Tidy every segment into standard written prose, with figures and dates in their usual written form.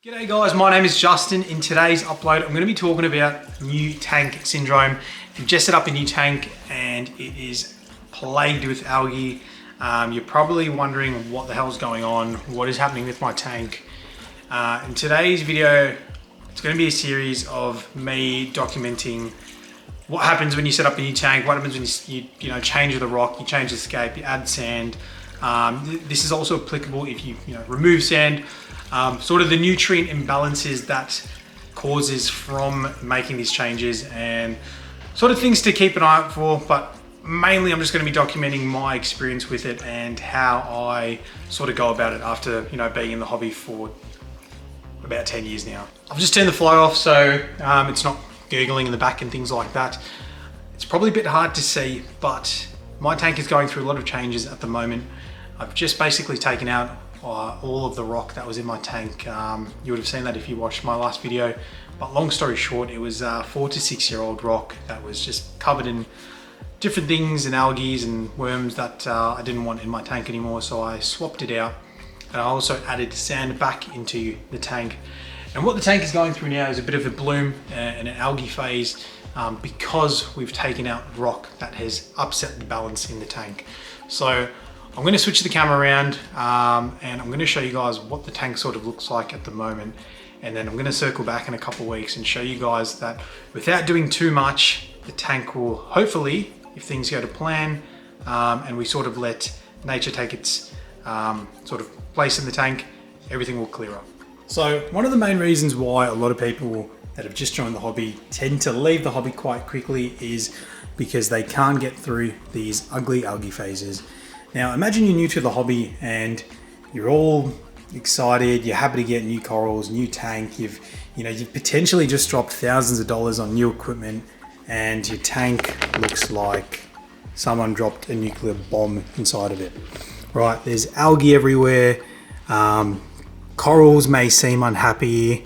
G'day guys, my name is Justin. In today's upload, I'm going to be talking about new tank syndrome. If you've just set up a new tank and it is plagued with algae, you're probably wondering what the hell's going on, what is happening with my tank. In today's video, it's going to be a series of me documenting what happens when you set up a new tank, what happens when you change the rock, you change the scape, you add sand. This is also applicable if you remove sand. Sort of the nutrient imbalances that causes from making these changes and sort of things to keep an eye out for, but mainly I'm just going to be documenting my experience with it and how I sort of go about it after being in the hobby for about 10 years now. I've just turned the flow off so it's not gurgling in the back and things like that. It's probably a bit hard to see, but my tank is going through a lot of changes at the moment. I've just basically taken out all of the rock that was in my tank. You would have seen that if you watched my last video, but long story short, it was 4 to 6 year old rock that was just covered in different things and algae and worms that I didn't want in my tank anymore, so I swapped it out and I also added sand back into the tank. And what the tank is going through now is a bit of a bloom and an algae phase because we've taken out rock that has upset the balance in the tank. So I'm going to switch the camera around and I'm going to show you guys what the tank sort of looks like at the moment, and then I'm going to circle back in a couple of weeks and show you guys that without doing too much, the tank will hopefully, if things go to plan and we sort of let nature take its sort of place in the tank, everything will clear up. So one of the main reasons why a lot of people that have just joined the hobby tend to leave the hobby quite quickly is because they can't get through these ugly algae phases. Now imagine you're new to the hobby and you're all excited, you're happy to get new corals, new tank, you've potentially just dropped thousands of dollars on new equipment and your tank looks like someone dropped a nuclear bomb inside of it. Right, there's algae everywhere, corals may seem unhappy,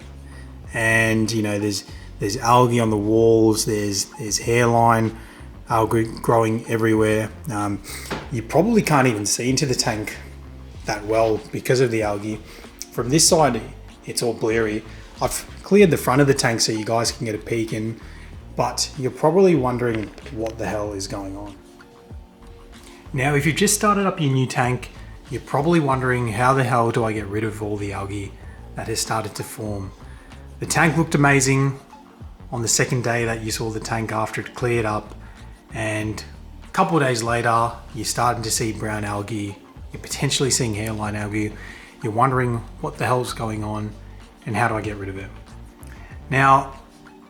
and there's algae on the walls, there's hairline algae growing everywhere. You probably can't even see into the tank that well because of the algae. From this side, it's all blurry. I've cleared the front of the tank so you guys can get a peek in, but you're probably wondering what the hell is going on. Now, if you've just started up your new tank, you're probably wondering how the hell do I get rid of all the algae that has started to form. The tank looked amazing on the second day that you saw the tank after it cleared up, and a couple of days later you're starting to see brown algae, you're potentially seeing hairline algae, you're wondering what the hell's going on and how do I get rid of it. Now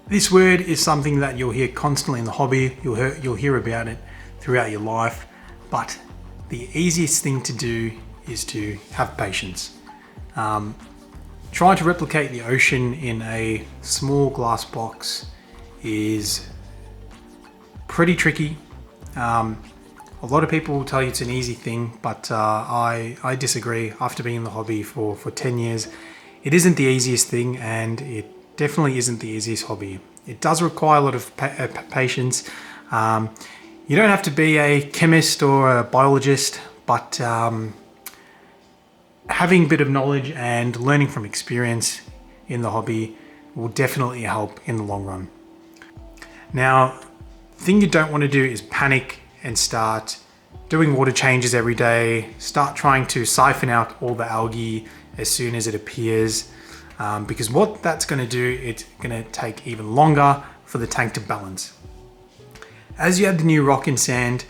this word is something that you'll hear constantly in the hobby, you'll hear about it throughout your life, but the easiest thing to do is to have patience. Trying to replicate the ocean in a small glass box is pretty tricky. A lot of people will tell you it's an easy thing, but I disagree. After being in the hobby for 10 years, it isn't the easiest thing, and it definitely isn't the easiest hobby. It does require a lot of patience. You don't have to be a chemist or a biologist, but having a bit of knowledge and learning from experience in the hobby will definitely help in the long run. Now, the thing you don't want to do is panic and start doing water changes every day, start trying to siphon out all the algae as soon as it appears, because what that's going to do, it's going to take even longer for the tank to balance. As you add the new rock and sand,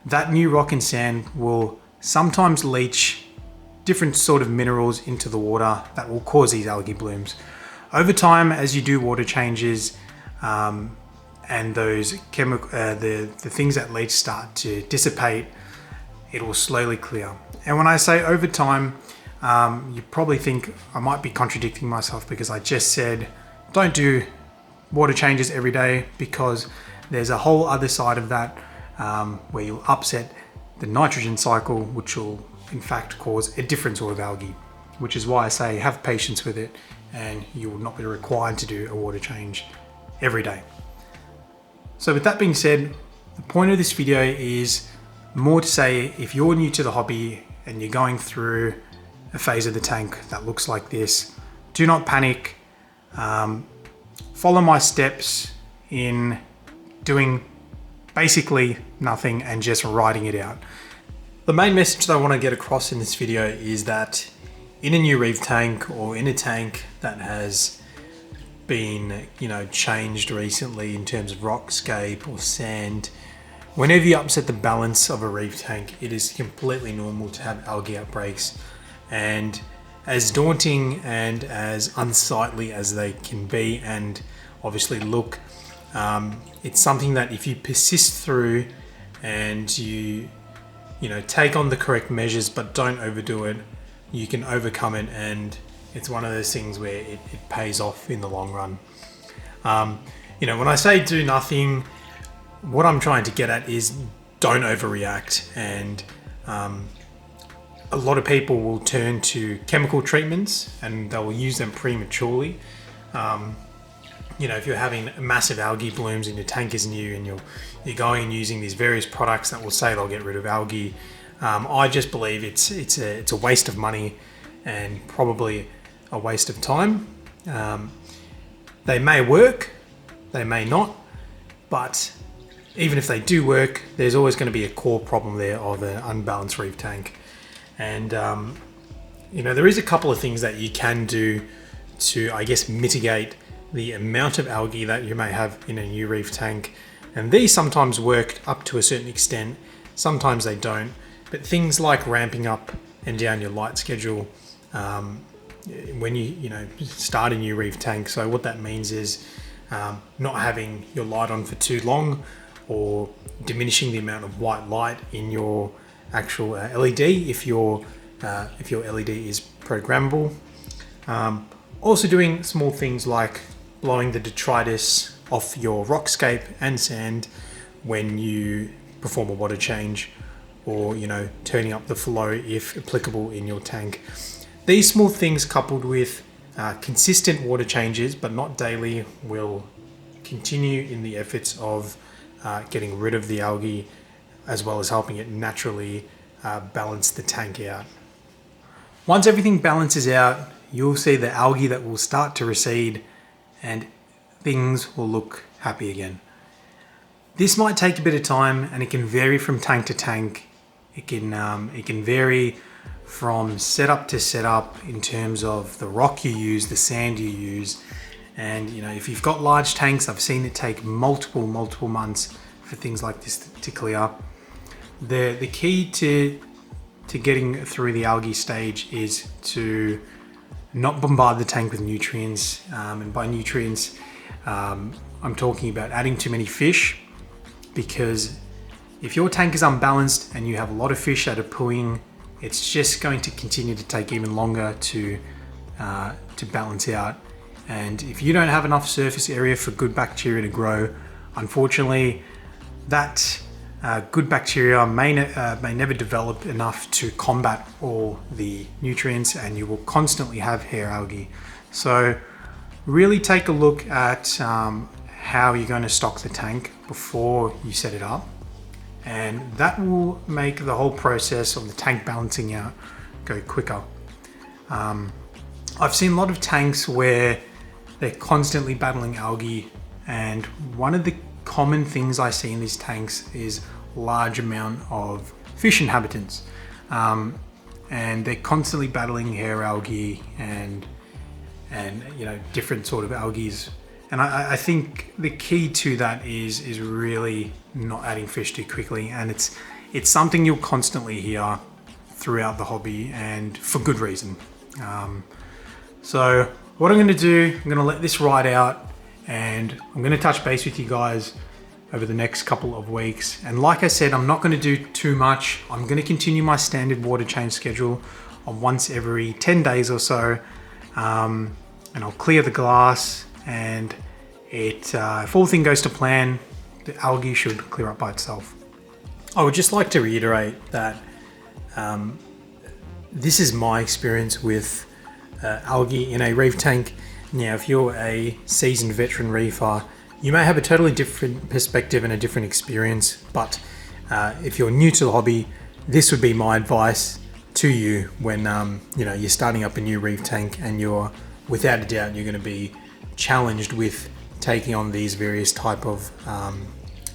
that new rock and sand will sometimes leach different sort of minerals into the water that will cause these algae blooms. Over time, as you do water changes, and those the things that leach start to dissipate, it will slowly clear. And when I say over time, you probably think I might be contradicting myself because I just said don't do water changes every day, because there's a whole other side of that where you'll upset the nitrogen cycle, which will in fact cause a different sort of algae, which is why I say have patience with it and you will not be required to do a water change every day. So with that being said, the point of this video is more to say if you're new to the hobby and you're going through a phase of the tank that looks like this, do not panic. Follow my steps in doing basically nothing and just writing it out. The main message that I want to get across in this video is that in a new reef tank, or in a tank that has been, changed recently in terms of rockscape or sand, whenever you upset the balance of a reef tank, it is completely normal to have algae outbreaks. And as daunting and as unsightly as they can be and obviously look, it's something that if you persist through and you take on the correct measures but don't overdo it, you can overcome it, and it's one of those things where it pays off in the long run. When I say do nothing, what I'm trying to get at is don't overreact. And a lot of people will turn to chemical treatments and they will use them prematurely. If you're having massive algae blooms and your tank is new and you're going and using these various products that will say they'll get rid of algae, I just believe it's a waste of money and probably a waste of time. They may work, they may not, but even if they do work, there's always going to be a core problem there of an unbalanced reef tank. And there is a couple of things that you can do to, I guess, mitigate the amount of algae that you may have in a new reef tank. And these sometimes work up to a certain extent, sometimes they don't. But things like ramping up and down your light schedule when you start a new reef tank. So what that means is not having your light on for too long, or diminishing the amount of white light in your actual LED if your LED is programmable. Also doing small things like blowing the detritus off your rockscape and sand when you perform a water change, or turning up the flow if applicable in your tank. These small things, coupled with consistent water changes but not daily, will continue in the efforts of getting rid of the algae, as well as helping it naturally balance the tank out. Once everything balances out, you'll see the algae that will start to recede and things will look happy again. This might take a bit of time, and it can vary from tank to tank. It can vary from setup to setup in terms of the rock you use, the sand you use. And if you've got large tanks, I've seen it take multiple months for things like this to clear. The key to getting through the algae stage is to not bombard the tank with nutrients. And by nutrients, I'm talking about adding too many fish, because if your tank is unbalanced and you have a lot of fish that are pooing, it's just going to continue to take even longer to balance out. And if you don't have enough surface area for good bacteria to grow, unfortunately, that good bacteria may never develop enough to combat all the nutrients, and you will constantly have hair algae. So really take a look at how you're going to stock the tank before you set it up, and that will make the whole process of the tank balancing out go quicker. I've seen a lot of tanks where they're constantly battling algae, and one of the common things I see in these tanks is large amount of fish inhabitants, and they're constantly battling hair algae and different sort of algae. And I think the key to that is really not adding fish too quickly, and it's something you'll constantly hear throughout the hobby, and for good reason. So what I'm going to do, I'm going to let this ride out, and I'm going to touch base with you guys over the next couple of weeks. And like I said, I'm not going to do too much. I'm going to continue my standard water change schedule of once every 10 days or so, and I'll clear the glass, and if all things goes to plan, the algae should clear up by itself. I would just like to reiterate that this is my experience with algae in a reef tank. Now, if you're a seasoned veteran reefer, you may have a totally different perspective and a different experience, but if you're new to the hobby, this would be my advice to you when you're starting up a new reef tank and you're without a doubt you're going to be challenged with taking on these various type of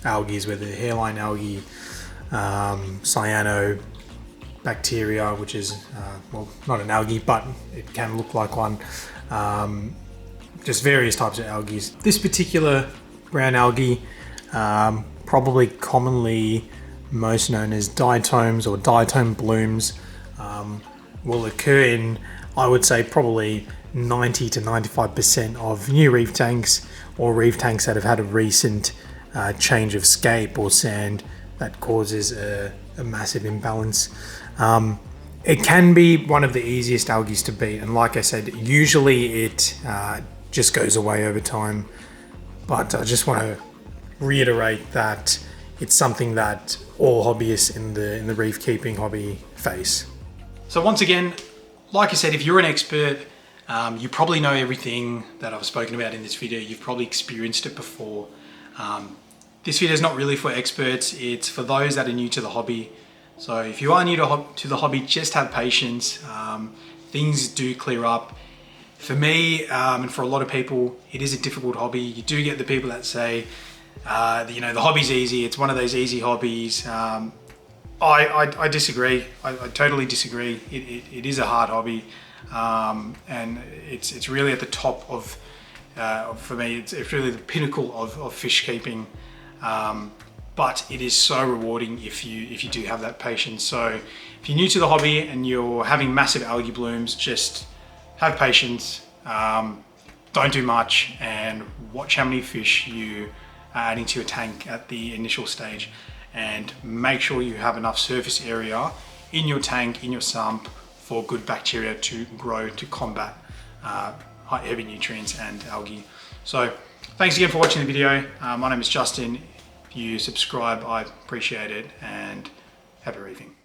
algae, whether hairline algae, cyanobacteria, which is well, not an algae, but it can look like one. Just various types of algae. This particular brown algae, probably commonly most known as diatoms or diatom blooms, will occur in, I would say, probably 90 to 95% of new reef tanks or reef tanks that have had a recent change of scape or sand that causes a massive imbalance. It can be one of the easiest algae to beat, and like I said, usually it just goes away over time. But I just want to reiterate that it's something that all hobbyists in the reef keeping hobby face. So once again, like I said, if you're an expert, you probably know everything that I've spoken about in this video. You've probably experienced it before. This video is not really for experts. It's for those that are new to the hobby. So if you are new to the hobby, just have patience. Things do clear up. For me, and for a lot of people, it is a difficult hobby. You do get the people that say, you know, the hobby's easy. It's one of those easy hobbies. I disagree. I totally disagree. It is a hard hobby, and it's really at the top of, for me, it's really the pinnacle of fish keeping. But it is so rewarding if you do have that patience. So if you're new to the hobby and you're having massive algae blooms, just have patience. Don't do much, and watch how many fish you are adding to your tank at the initial stage, and make sure you have enough surface area in your tank, in your sump, for good bacteria to grow to combat heavy nutrients and algae. So thanks again for watching the video. My name is Justin. If you subscribe, I appreciate it, and happy reefing.